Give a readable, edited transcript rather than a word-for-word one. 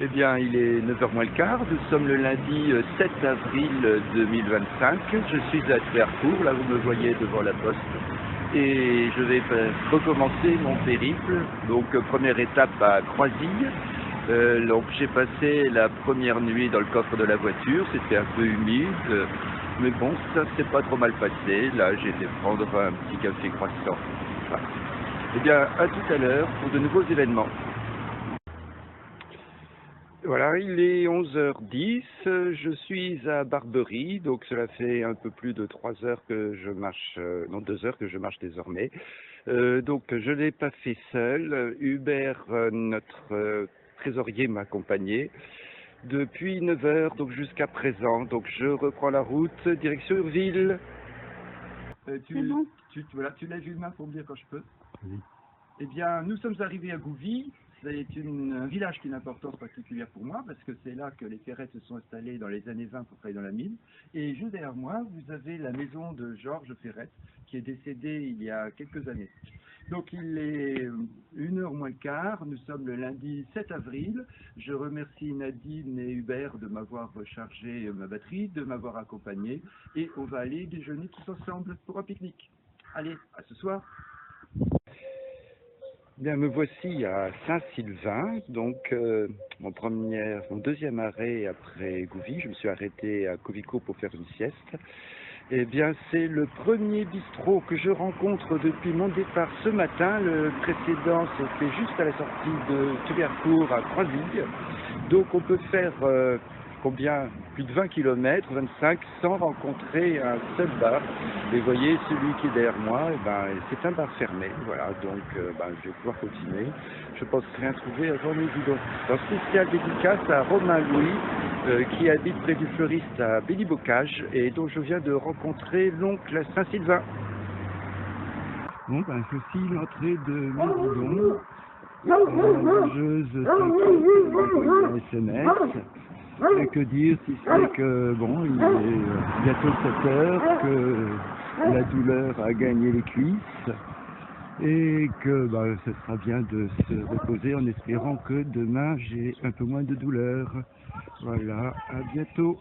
Eh bien, il est 9h moins le quart. Nous sommes le lundi 7 avril 2025. Je suis à Tvercourt. Là, vous me voyez devant la poste. Et je vais recommencer mon périple. Donc, première étape à Croisille. Donc, j'ai passé la première nuit dans le coffre de la voiture. C'était un peu humide. Mais bon, ça s'est pas trop mal passé. Là, j'ai été prendre un petit café croissant. Voilà. Eh bien, à tout à l'heure pour de nouveaux événements. Voilà, il est 11h10, je suis à Barbery, donc cela fait un peu plus de 3 heures que je marche, non 2 heures que je marche désormais. Donc je ne l'ai pas fait seul, Hubert, notre trésorier m'a accompagné depuis 9 heures, donc jusqu'à présent. Donc je reprends la route, direction Urville. Voilà, tu lèves une main pour me dire quand je peux. Oui. Eh bien, nous sommes arrivés à Gouvy. C'est un village qui a une importance particulière pour moi parce que c'est là que les Ferrettes se sont installés dans les années 20 pour travailler dans la mine. Et juste derrière moi, vous avez la maison de Georges Ferrette qui est décédé il y a quelques années. Donc il est 1h moins le quart, nous sommes le lundi 7 avril. Je remercie Nadine et Hubert de m'avoir rechargé ma batterie, de m'avoir accompagné et on va aller déjeuner tous ensemble pour un pique-nique. Allez, à ce soir. Bien, me voici à Saint-Sylvain, donc mon deuxième arrêt après Gouvy. Je me suis arrêté à Covico pour faire une sieste. Eh bien, c'est le premier bistrot que je rencontre depuis mon départ ce matin. Le précédent, c'était juste à la sortie de Tvercourt à Croisille. Donc, on peut faire plus de 20 km, 25, sans rencontrer un seul bar. Et vous voyez, celui qui est derrière moi, c'est un bar fermé. Voilà, donc je vais pouvoir continuer. Je pense rien trouver avant midi. Donc, un spécial dédicace à Romain Louis, qui habite près du fleuriste à Béni-Bocage et dont je viens de rencontrer l'oncle Saint-Sylvain. Bon, ceci l'entrée de Méridon. La logeuse s'inquiète un SMS. Et que dire si c'est que, bon, il est bientôt 7 heures, que la douleur a gagné les cuisses et que ce sera bien de se reposer en espérant que demain j'ai un peu moins de douleur. Voilà, à bientôt.